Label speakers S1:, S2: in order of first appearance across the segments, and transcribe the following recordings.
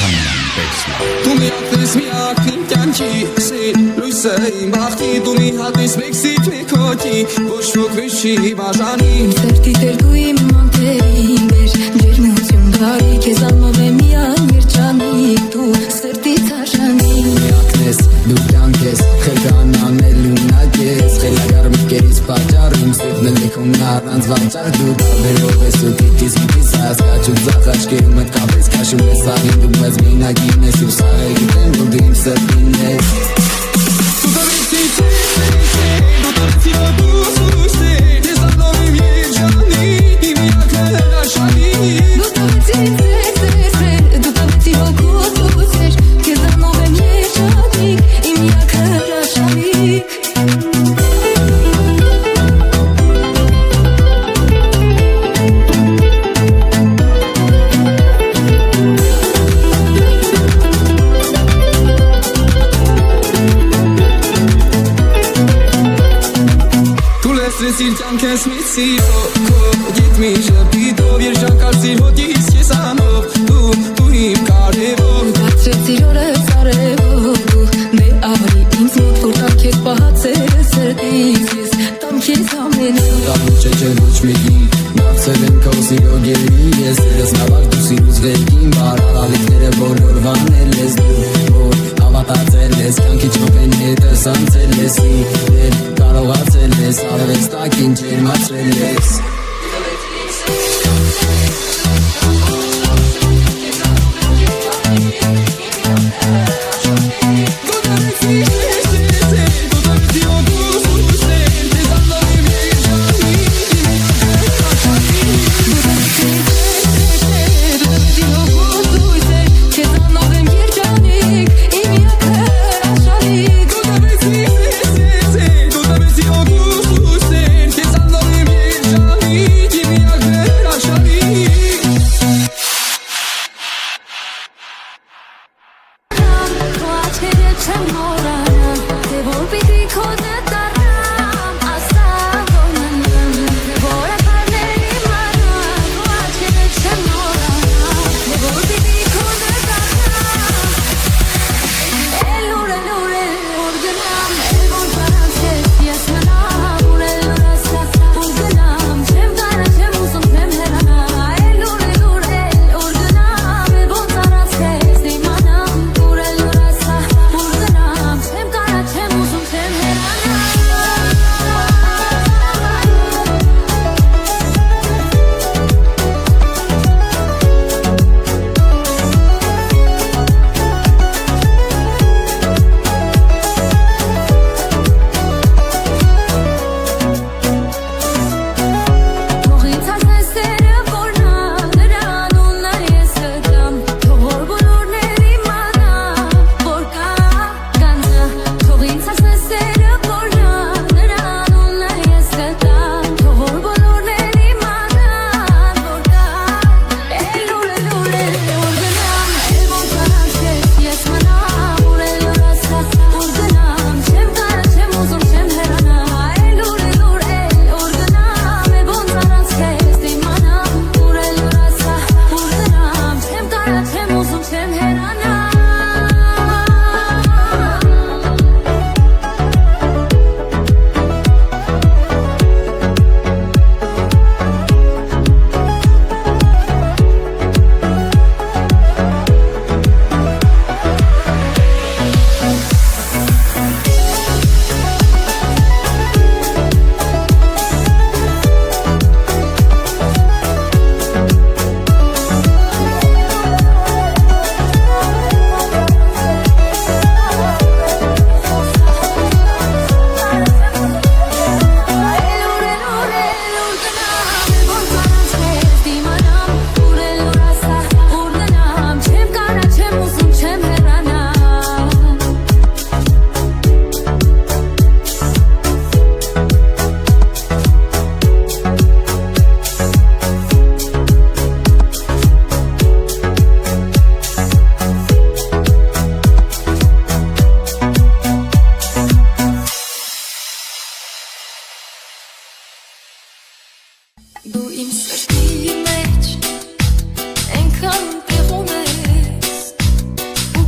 S1: Դու մի ակտես մի ակտին կյանքի սիր լույսը իմ բախտի Դու մի հատես մեկ սիտ մեկ հոքի ոչ ոք վիշ չի բաժանի
S2: Սրտի տերգու իմ մանտերին վեր ջերմություն բարի Քեզ անմով է միան երջանիկ դու սրտից արժանի
S1: Մի ակտես դու կյանք ես խելքան անել ունակ ես Խելագար մկերից պատճառ իմ սիրտն էլ լիքում առանց վաճառ Դու տարբերով ես ու դիտիս միտիս հասկաչ ու ձախ աչկերում էդ կապես Կաշում ես աղին դու մեզ մինագին ես ու սաղը գիտեմ որ դու իմ սրտին ես Դու տավեցի դու տավեցի ոգուս Ես անով իմ երջանի իմ իրակներ աշխանի
S2: Դու տավեցի դու տավեցի ոգուս Քեզ անով եմ երջանիկ իմ իրակներ աշխանիկ
S1: Սիր կյանքես մի սիրով Գիտ մի շպիտով Երջանկար սիր հոտիս ես անով Դու իմ կարևոր
S2: Բացրեցիր օրս արևով Դու դե արի ինձ մոտ որ տամ քեզ պահացել սրտից Ես տամ քեզ ամեն
S1: Տավու չէ ոչ մեկին Նավցել եմ քո սիրո գերի Ես երս նավակ դու սիրուց վերքին Բարալիքները բոլոր վանել ես դու Որ հավատացել ես Կյանքի չոպեն հետը սանցել ես Իդել կարողացել ես Արվեց տակին ջերմացրել ես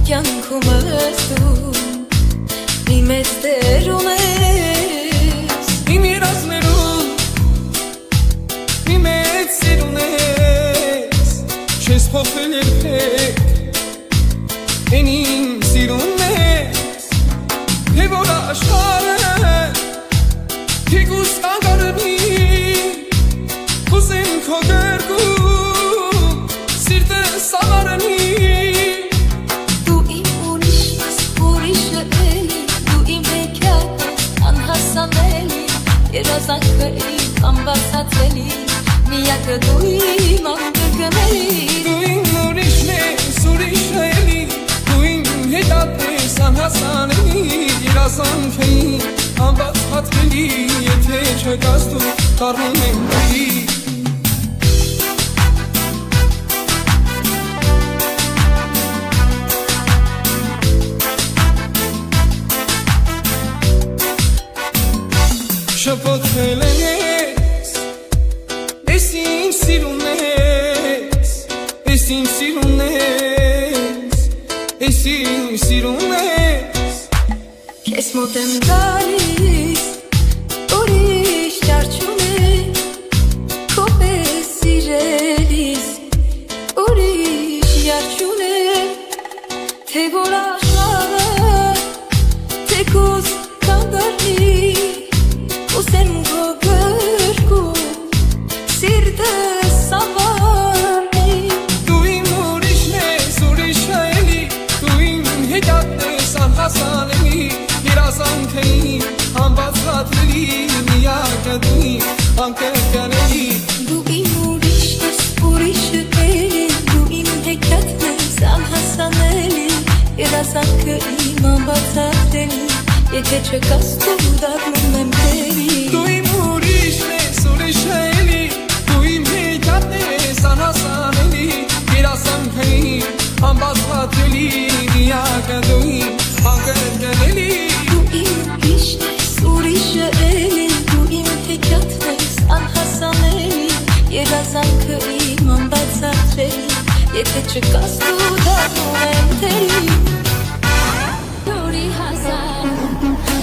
S2: կյանքումս դու մի մեծ դեր ունես
S3: իմ երազներում մի մեծ սեր ունես չես փոխվել երբեք Են իմ սիրունն ես թե որ աշխարհը թիկուս կանգարվի Կուզեմ քո գրկում սիրտս սավառնի
S2: Դու իմ ուրիշը էլի Դու իմ հեքիաթս անհասանելի Երազանքը իմ անբացատրելի Միակը դու իմ անկրկնելի
S3: Դու իմ ուրիշն ես ուրիշը էլի Դու իմ հեքիաթս անհասանելի Երազանքը իմ անբացատրելի Եթե չկաս դու դառնում եմ դի Շփոթվել ես Ես իմ սիրուն ես Ես իմ սիրուն ես Ես իմ սիրուն ես
S2: Քեզ մոտ եմ գալիս ուրիշ ճարչուն է Քո պես սիրելիս ուրիշ ճարչուն է Թե որ աշխարհը թեկուզ կանգնի Ուսեմ քո գրկում սիրտս սավառնի
S3: Դու իմ ուրիշն ես ուրիշը էլի Դու իմ հեքիաթն ես անհասանելի Երազանքը իմ անբացատրելի Միակը դու իմ անկրկնելի
S2: Դու իմ ուրիշն ես ուրիշը էլի Դու իմ հեքիաթն ես անհասանելի Երազանքը իմ անբացատրելի Եթե չկաս դու դառնում եմ տերի
S3: Դու իմ ուրիշն ես ուրիշը էլի Դու իմ հեքիաթն ես անհասանելի Երազանքը իմ անբացատրելի Միակը դու իմ անկրկնելի
S2: Դու իմ ուրիշն ես ուրիշը էլի Դու իմ հեքիաթն ես անհասանելի Երազանքը իմ անբացատրելի Եթե չկաս դու դառնում եմ տերի Դորի հազար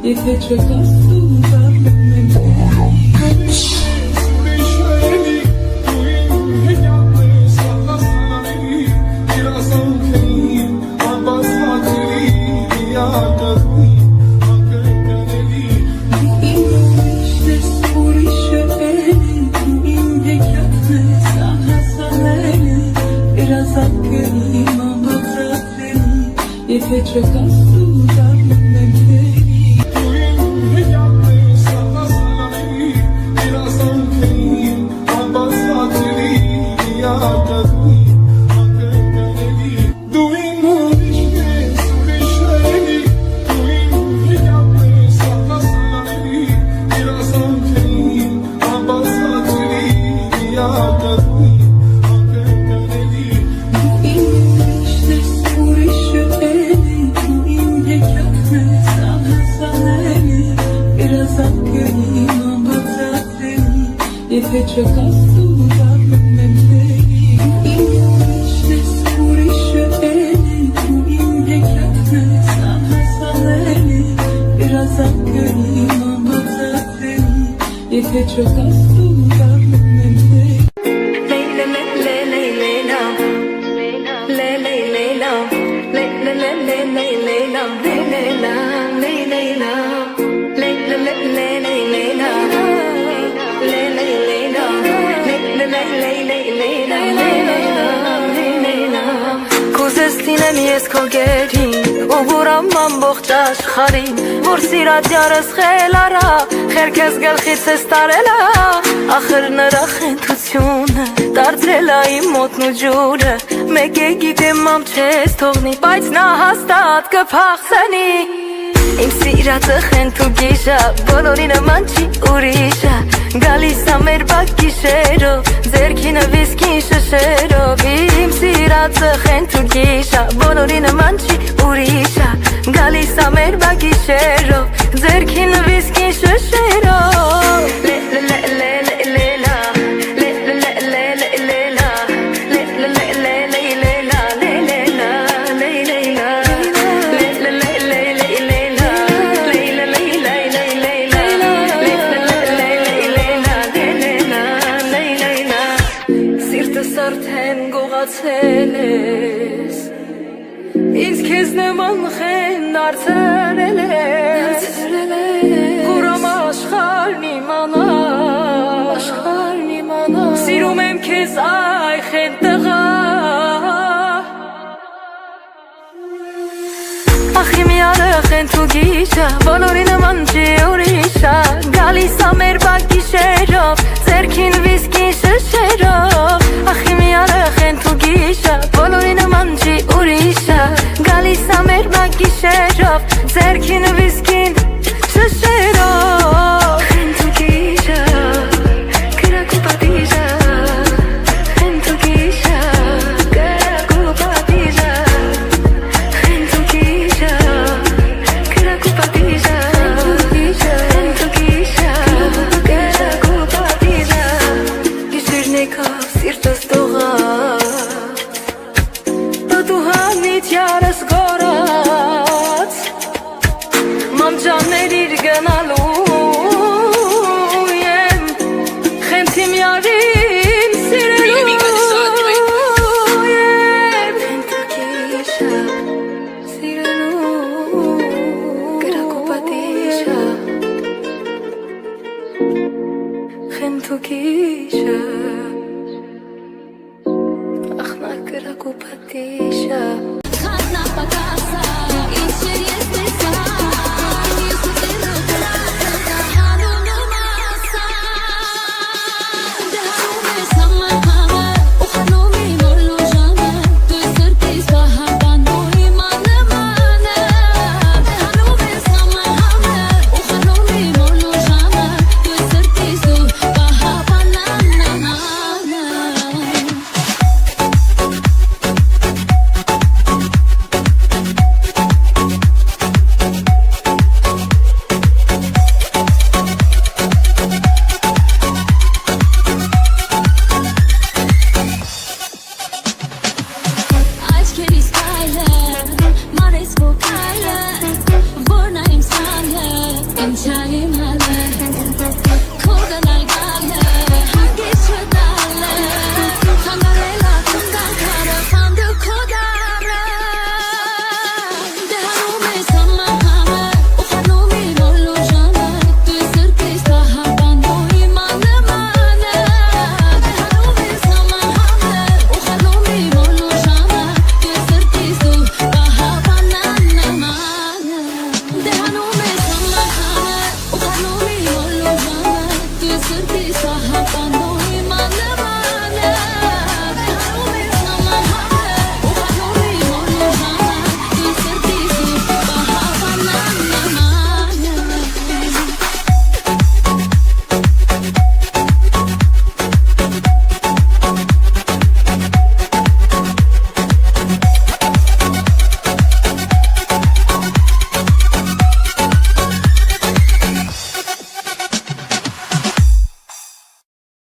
S2: եթե չկաս դու դառնում եմ Եթե չկաս դու դառնում եմ քեզ Եթե չկաս դու դառնում եմ քեզ ուրիշը էլի ու իմ հեքիաթն ես անհասանելի երազանքը իմ անբացատրելի Եթե չկաս դու դառնում եմ
S4: Կուզեստինեմ ես քո գերին ու գուրամ ամբողջ աշխարհին որ սիրած յարս խելարա խերքես գլխից ես տարելա ախր նրա խենթությունը դարձրել է իմ մոտն ու ջուրը մեկ է գիտեմ ամ չես թողնի բայց նա հաստատ կփախցնի Իմ սիրածը խենթ ու գիշա բոլորի նման չի ուրիշա Գալիս ա մեր բակ գիշերով ձերքինը վիսկին շշերով Իմ սիրածը խենթ ու գիշա բոլորի նման չի ուրիշա Գալիս ա մեր բակ գիշերով ձերքինը վիսկին շշերով Արդեն գողացել ես Ինձ քեզ նման խեն դարձրել ես Կուրամ աշխարհն իմանա Սիրում եմ քեզ այ խեն տղա Ախ իմ յարը խեն թու գիշա Բոլորի նման չի ուրիշա Գալիս ա մեր բակ գիշերով Ձերքին վիսկին շշերով Ախ իմ յարը խեն թու գիշա Բոլորի նման չի ուրիշա Գալիս ա մեր բակ գիշերով Ձերքին վիսկին շշերով Խեն թու գիշա Կրակ ու պատիժա Խեն թու գիշա Կրակ ու պատիժա Խեն թու գիշա Կրակ ու պատիժա Խեն թու գիշա Կրակ ու պատիժա Գիշերն եկա սիրտս տողաց Պատուհանից յարս գորած Մամ ջաներ իր գնալու